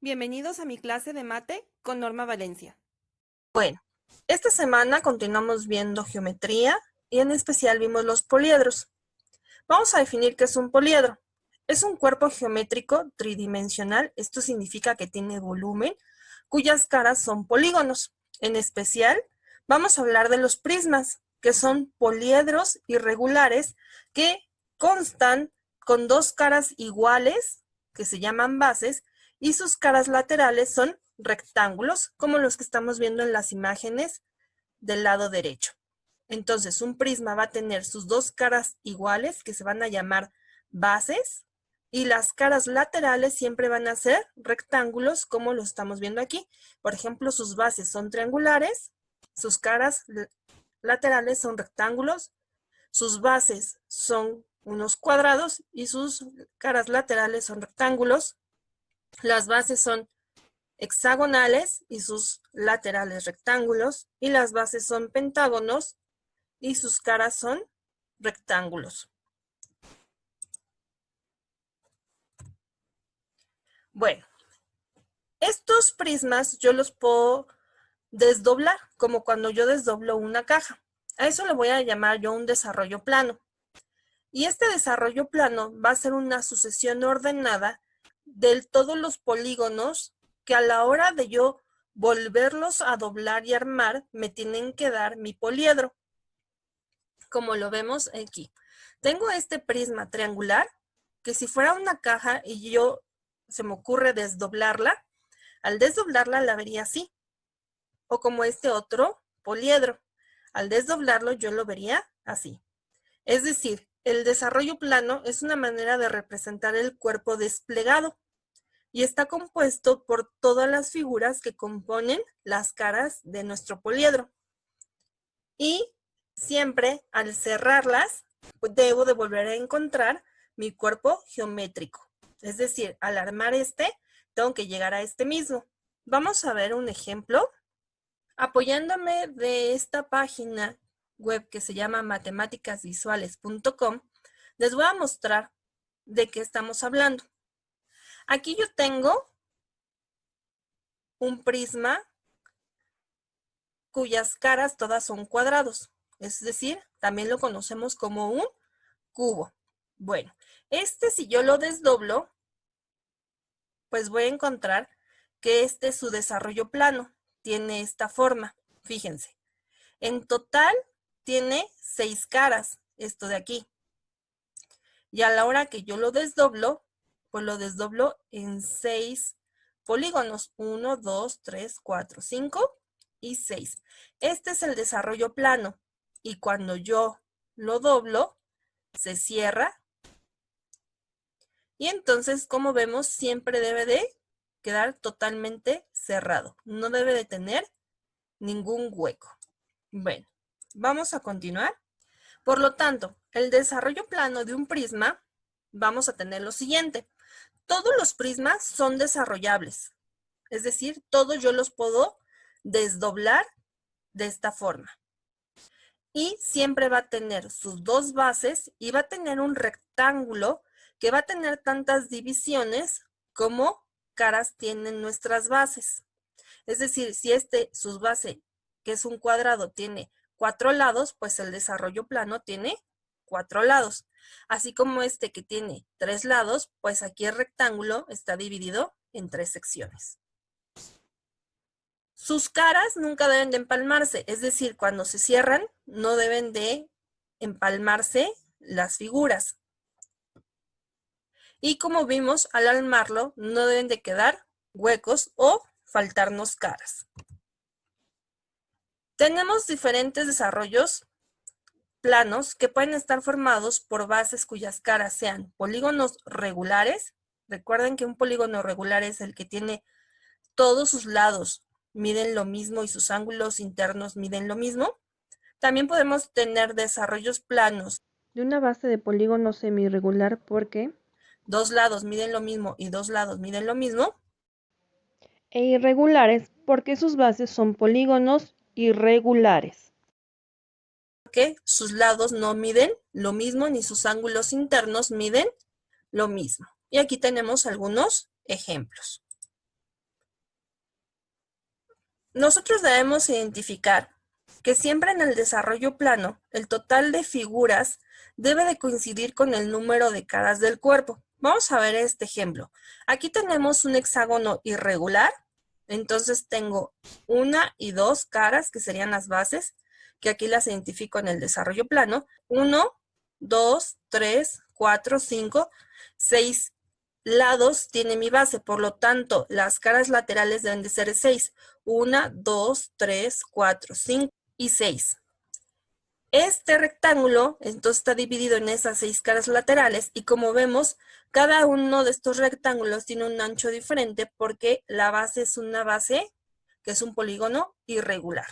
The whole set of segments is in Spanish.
Bienvenidos a mi clase de mate con Norma Valencia. Bueno, esta semana continuamos viendo geometría y en especial vimos los poliedros. Vamos a definir qué es un poliedro. Es un cuerpo geométrico tridimensional, esto significa que tiene volumen, cuyas caras son polígonos. En especial, vamos a hablar de los prismas, que son poliedros irregulares que constan con dos caras iguales, que se llaman bases, y sus caras laterales son rectángulos, como los que estamos viendo en las imágenes del lado derecho. Entonces, un prisma va a tener sus dos caras iguales, que se van a llamar bases, y las caras laterales siempre van a ser rectángulos, como lo estamos viendo aquí. Por ejemplo, sus bases son triangulares, sus caras laterales son rectángulos, sus bases son unos cuadrados y sus caras laterales son rectángulos. Las bases son hexagonales y sus laterales rectángulos, y las bases son pentágonos y sus caras son rectángulos. Bueno, estos prismas yo los puedo desdoblar, como cuando yo desdoblo una caja. A eso le voy a llamar yo un desarrollo plano. Y este desarrollo plano va a ser una sucesión ordenada de todos los polígonos que a la hora de yo volverlos a doblar y armar, me tienen que dar mi poliedro. Como lo vemos aquí. Tengo este prisma triangular, que si fuera una caja y se me ocurre desdoblarla, al desdoblarla la vería así. O como este otro poliedro. Al desdoblarlo yo lo vería así. Es decir, el desarrollo plano es una manera de representar el cuerpo desplegado y está compuesto por todas las figuras que componen las caras de nuestro poliedro. Y siempre al cerrarlas, debo de volver a encontrar mi cuerpo geométrico. Es decir, al armar tengo que llegar a este mismo. Vamos a ver un ejemplo. Apoyándome de esta página web que se llama matemáticasvisuales.com, les voy a mostrar de qué estamos hablando. Aquí yo tengo un prisma cuyas caras todas son cuadrados, es decir, también lo conocemos como un cubo. Bueno, si yo lo desdoblo, pues voy a encontrar que es su desarrollo plano, tiene esta forma, fíjense. En total tiene 6 caras, esto de aquí. Y a la hora que yo lo desdoblo, pues lo desdoblo en 6 polígonos. 1, 2, 3, 4, 5 y 6. Este es el desarrollo plano. Y cuando yo lo doblo, se cierra. Y entonces, como vemos, siempre debe de quedar totalmente cerrado. No debe de tener ningún hueco. Bueno, vamos a continuar. Por lo tanto, el desarrollo plano de un prisma, vamos a tener lo siguiente. Todos los prismas son desarrollables. Es decir, todos yo los puedo desdoblar de esta forma. Y siempre va a tener sus dos bases y va a tener un rectángulo que va a tener tantas divisiones como caras tienen nuestras bases. Es decir, si sus bases, que es un cuadrado, tiene 4 lados, pues el desarrollo plano tiene 4 lados. Así como que tiene 3 lados, pues aquí el rectángulo está dividido en 3 secciones. Sus caras nunca deben de empalmarse, es decir, cuando se cierran, no deben de empalmarse las figuras. Y como vimos, al armarlo, no deben de quedar huecos o faltarnos caras. Tenemos diferentes desarrollos planos que pueden estar formados por bases cuyas caras sean polígonos regulares. Recuerden que un polígono regular es el que tiene todos sus lados miden lo mismo y sus ángulos internos miden lo mismo. También podemos tener desarrollos planos De una base de polígono semirregular porque dos lados miden lo mismo y dos lados miden lo mismo. e irregulares porque sus bases son polígonos irregulares. Porque sus lados no miden lo mismo ni sus ángulos internos miden lo mismo. Y aquí tenemos algunos ejemplos. nosotros debemos identificar que siempre en el desarrollo plano, el total de figuras debe de coincidir con el número de caras del cuerpo. Vamos a ver este ejemplo. Aquí tenemos un hexágono irregular, entonces tengo una y dos caras, que serían las bases, que aquí las identifico en el desarrollo plano. 1, 2, 3, 4, 5, 6 lados tiene mi base, por lo tanto, las caras laterales deben de ser 6. 1, 2, 3, 4, 5 y 6. Este rectángulo entonces está dividido en esas 6 caras laterales y como vemos, cada uno de estos rectángulos tiene un ancho diferente porque la base es una base que es un polígono irregular.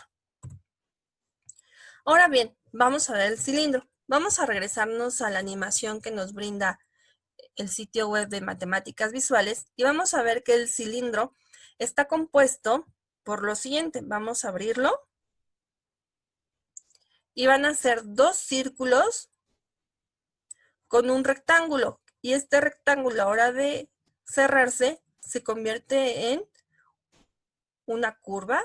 Ahora bien, vamos a ver el cilindro. Vamos a regresarnos a la animación que nos brinda el sitio web de Matemáticas Visuales y vamos a ver que el cilindro está compuesto por lo siguiente. Vamos a abrirlo. Y van a ser dos círculos con un rectángulo. Y este rectángulo, a la hora de cerrarse, se convierte en una curva,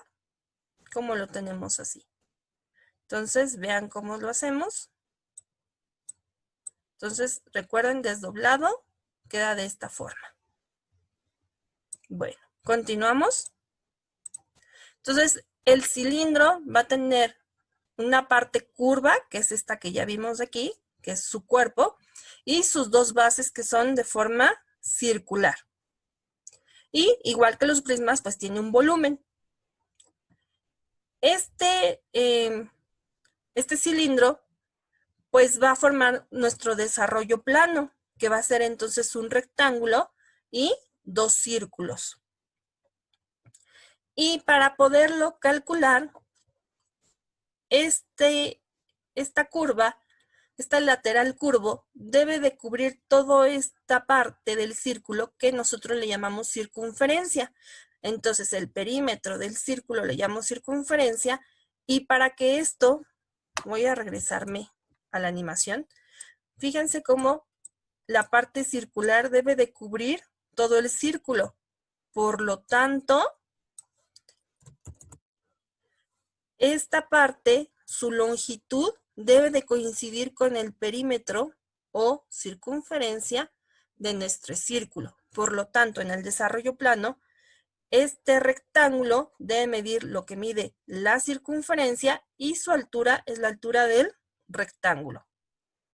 como lo tenemos así. Entonces, vean cómo lo hacemos. Entonces, recuerden, desdoblado, queda de esta forma. Bueno, continuamos. Entonces, el cilindro va a tener una parte curva, que es esta que ya vimos aquí, que es su cuerpo, y sus dos bases que son de forma circular. Y igual que los prismas, pues tiene un volumen. Este cilindro, pues va a formar nuestro desarrollo plano, que va a ser entonces un rectángulo y dos círculos. Y para poderlo calcular, esta curva, este lateral curvo, debe de cubrir toda esta parte del círculo que nosotros le llamamos circunferencia. Entonces, el perímetro del círculo le llamo circunferencia y para que esto, voy a regresarme a la animación, fíjense cómo la parte circular debe de cubrir todo el círculo. Por lo tanto, esta parte, su longitud debe de coincidir con el perímetro o circunferencia de nuestro círculo. Por lo tanto, en el desarrollo plano, este rectángulo debe medir lo que mide la circunferencia y su altura es la altura del rectángulo.